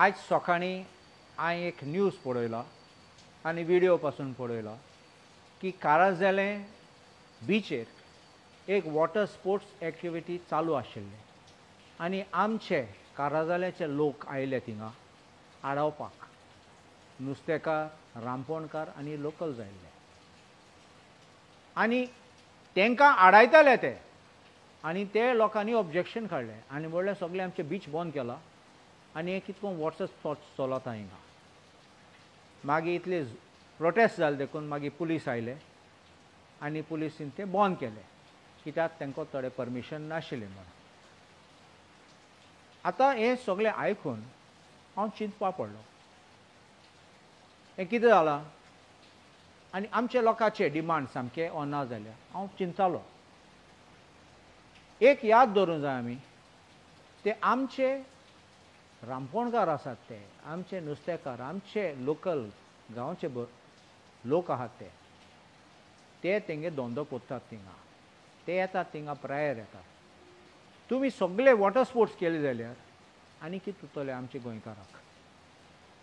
आज सकाळी हांवें एक न्यूज पळयलो आनी व्हिडिओ पासून पळयलो की काराजाले बीचेर एक वॉटर स्पोर्ट्स एक्टिविटी चालू आशिल्ली आनी आमचे काराजालेचे लोक आयले थिंगा आडावपाक नुस्तेकार रांपोणकार आनी लोकल्स आयिल्ले आनी तांकां आडायताले ते आनी ते लोकांनी ऑब्जेक्शन काडलें आनी म्हणलें सगळें आमचें बीच बंद केलां आनी हे कितको वॉटर स्पोर्ट्स चलता हिंगा मागीर इतले प्रोटेस्ट जाले देखून मागीर पुलीस आयले आनी पुलिसीन ते बंद केले कित्याक तांकां थोडें परमिशन नाशिल्लें म्हणून आतां हें सगळें आयकून हांव चिंतपा पडलो हें कितें जालां आनी आमच्या लोकांचे डिमांड सामके ना जाल्या हांव चिंततालो एक याद दवरूंक जाय आमी ते आमचे रांपोणकार आसात ते आमचे नुस्तेकार आमचे लोकल गांवचे लोक आहात ते तेंगे धंदो कोत्तात थिंगा ते येतात थिंगा प्रायर येतात तुमी सगळे वॉटर स्पोर्ट्स केले जाल्यार आनी कितें उरतलें आमचे गोंयकाराक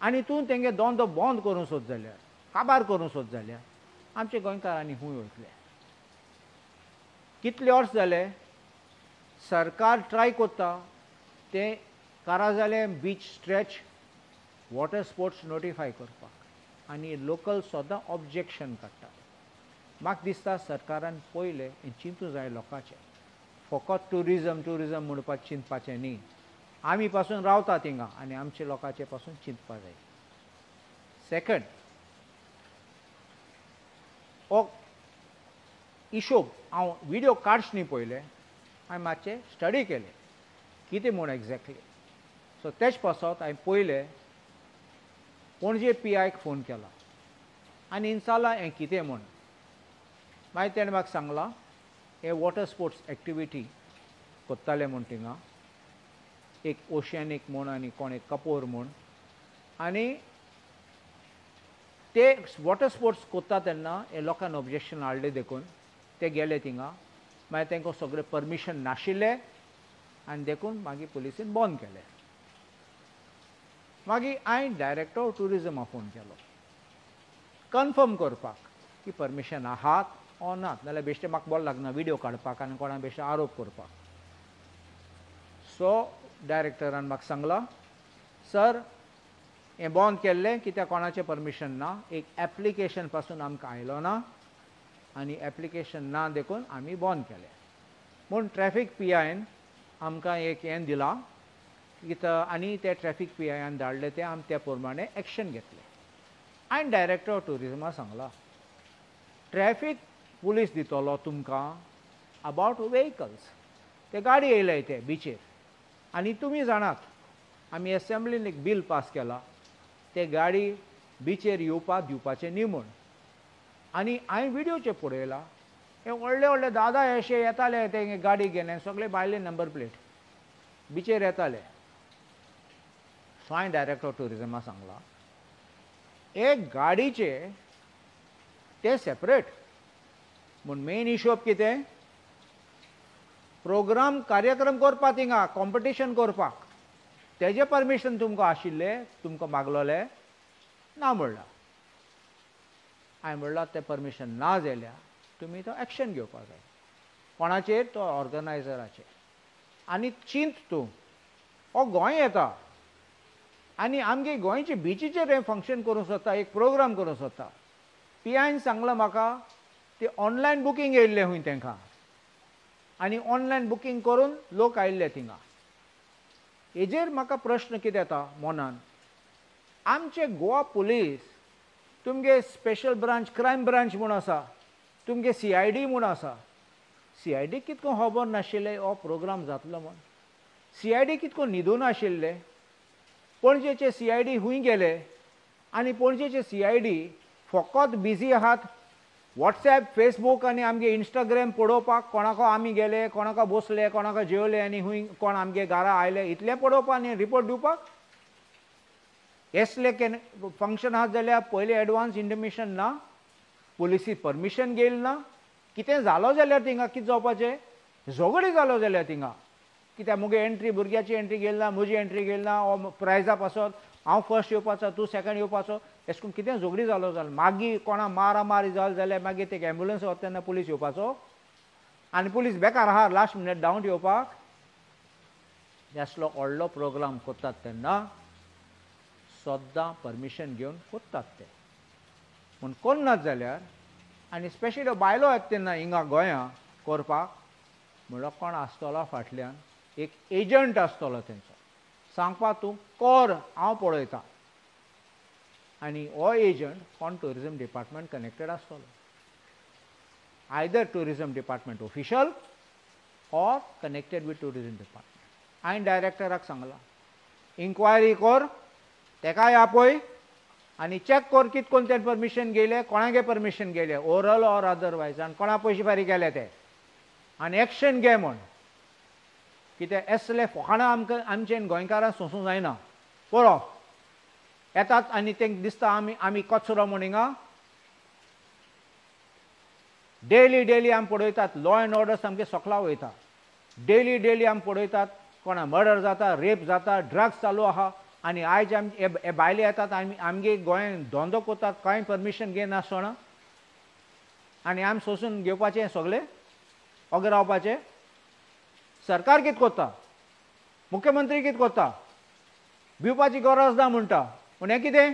आनी तूं तेंगे धंदो बंद करूं सोद जाल्यार काबार करूं सोद जाल्यार आमचे गोंयकार आनी खूंय वयतले कितले वर्स जाले सरकार ट्राय कोत्ता ते काराजाले beach stretch water sports notify करपाक आनी लोकल सदां ऑब्जेक्शन काडटात म्हाका दिसता सरकारान पयलें हें चिंतूं जाय लोकांचें फकत टुरिजम म्हणपाक चिंतपाचें न्ही आमी पासून रावता थिंगा आनी आमच्या लोकांचे पासून चिंतपा जाय सेकंड हो हिशोब हांव व्हिडिओ काडच न्ही पयले हांवें मातशें स्टडी केलें कितें म्हूण एक्झॅक्टली सो तेच पासत हांवें पयलें पणजे PIक फोन केला आनी विचारलां हें कितें म्हूण मागीर तेणें म्हाका सांगलां हे वॉटर स्पोर्ट्स एक्टिविटी कोत्ताले म्हूण थिंगा एक ओशनिक म्हूण आनी कोण एक कपोर म्हूण आनी ते वॉटर स्पोर्ट्स कोत्ता तेन्ना हे लोकांनी ऑब्जेक्शन हाडलें देखून ते गेले थिंगा मागीर तांकां सगळें परमिशन नाशिल्लें आनी देखून मागीर पुलिसीन बंद केलें मागीर हांवें डायरेक्टर ऑफ टुरिजमाक फोन केलो कन्फर्म करपाक की परमिशन आहात ओ नात नाल्यार बेश्टें म्हाका बरें लागना व्हिडिओ काडपाक आनी कोणा बेश्टें आरोप करपाक सो डायरेक्टरान म्हाका सांगलां सर हें बंद केल्लें कित्याक कोणाचें परमिशन ना एक एप्लिकेशन पासून आमकां आयलो ना आनी एप्लिकेशन ना देखून आमी बंद केलें म्हूण ट्रॅफीक PIन आमकां एक हें दिलां कित्याक आनी ते ट्रॅफीक PIन धाडले ते आमी त्या प्रमाणे एक्शन घेतलें हांवें डायरेक्टर ऑफ टुरिजमाक सांगलां ट्रॅफीक पुलीस दितलो तुमकां अबावट वेहिकल्स ते गाडी येयले ते बिचेर आनी तुमी जाणात आमी एसेंब्लीन एक बील पास केलां ते गाडी बिचेर येवपाक दिवपाचें न्ही म्हूण आनी हांवें व्हिडिओचेर पळयलां हे व्हडले व्हडले दादा अशे येताले ते गाडी घेवन सगळे भायले नंबर प्लेट बिचेर येताले सो हांवें डायरेक्टर ऑफ टुरिजमाक सांगलां एक गाडीचे ते सेपरेट म्हूण मेन हिशोब कितें प्रोग्राम कार्यक्रम करपाक थिंगा कॉम्पिटिशन करपाक तेजें परमिशन तुमकां आशिल्लें तुमकां मागलोलें ना म्हणलां हांवें म्हणलां तें परमिशन ना जाल्यार तुमी तो एक्शन घेवपाक जाय कोणाचेर तो ऑर्गनायझराचेर आनी चिंत तूं हो गोंय येता आनी आमगे गोंयचे बिचीचेर हें फंक्शन करूंक सोदता एक प्रोग्राम करूंक सोदता PIन सांगलां म्हाका ते ऑनलायन बुकींग येयल्लें खूंय तांकां आनी ऑनलायन बुकींग करून लोक आयिल्ले थिंगा हेजेर म्हाका प्रश्न कितें येता मनान आमचे गोवा पुलीस तुमगे स्पेशल ब्रांच क्रायम ब्रांच म्हूण आसा तुमगे CID म्हूण आसा CID कितको खबर नाशिल्लें हो प्रोग्राम जातलो म्हूण CID कितको न्हिदून आशिल्ले पणजेचे CID खूंय गेले आनी पणजेचे CID फकत बिजी आहात WhatsApp Facebook आनी आमगे Instagram पळोवपाक कोणाको आमी गेले कोणाको बसले कोणाको जेवले आनी खूंय कोण आमगे घरा आयले इतलें पळोवपाक आनी रिपोर्ट दिवपाक असले फंक्शन आहात जाल्यार पयलीं एडवान्स इंटिमेशन ना पुलिसी परमिशन घेयल ना कितें जालो जाल्यार थिंगा कितें जावपाचें झगडी जालो जाल्यार थिंगा कित्याक मुगे एंट्री भुरग्याची एंट्री गेली ना म्हजी एंट्री गेली ना प्रायजा पासत हांव फर्स्ट येवपाचो तूं सेकंड येवपाचो अशें करून कितें झगडी जालो जाल्यार मागीर कोणा मारामारी जाली जाल्यार मागीर ते एम्ब्युलन्स वता तेन्ना पुलीस येवपाचो आनी पुलीस बेकार आहा लास्ट मिनट धांवून येवपाक असलो व्हडलो प्रोग्राम करतात तेन्ना सद्दां परमिशन घेवन करतात ते पूण करनात जाल्यार आनी स्पेशली बायलो येता तेन्ना हिंगा गोंयां करपाक म्हणल्यार कोण आसतलो फाटल्यान एक एजंट आसतलो तेंचो सांगपा तूं कर हांव पळयतां आनी हो एजंट कोण टुरिजम डिपार्टमेंट कनेक्टेड आसतलो either tourism department official or connected with tourism department हांवें डायरेक्टराक सांगलां इन्क्वायरी कर तेकाय आपय आनी चॅक कर कितें कोण तें परमिशन घेयलें कोणागे परमिशन घेयलें ओरल ऑर अदरवायज आनी कोणा पयशे फारीक केले ते आनी एक्शन घे म्हण कित्याक असले फकाणां आमकां आमचें गोंयकारांक सोंसूंक जायना पळो येतात आनी तांकां दिसता आमी कचरो म्हण हिंगा डेली आमी पळयतात लॉ एंड ऑर्डर सामकें सकलां वयता डेली आमी पळयतात कोणा मर्डर जाता रेप जाता ड्रग्स चालू आहा आनी आयज हे बायले येतात आमगे गोंयांत धंदो करतात कांय परमिशन घेनासतना आनी आमी सोंसून घेवपाचें सगळें ओगे रावपाचें सरकार कितें करता मुख्यमंत्री कितें करता भिवपाची गरज ना म्हणटा पूण हें कितें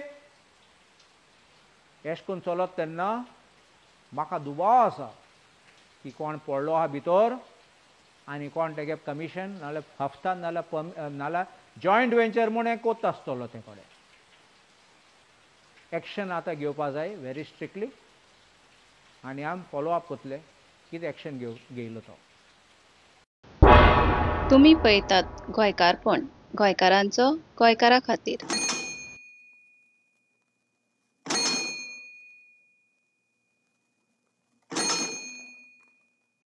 अशें करून चलत तेन्ना म्हाका दुबाव आसा की कोण पडलो आहा भितर आनी कोण तेगे कमिशन नाल्यार हफ्तान नाल्यार जॉयंट वेंचर म्हूण हें कोत्ता आसतलो ते कडेन एक्शन आतां घेवपा जाय व्हेरी स्ट्रिक्टली आनी आमी फॉलो अप करतले कितें एक्शन घेयलो तो तुम्ही पळयतात गोंयकारपण गोंयकारांचो गोंयकारा खातीर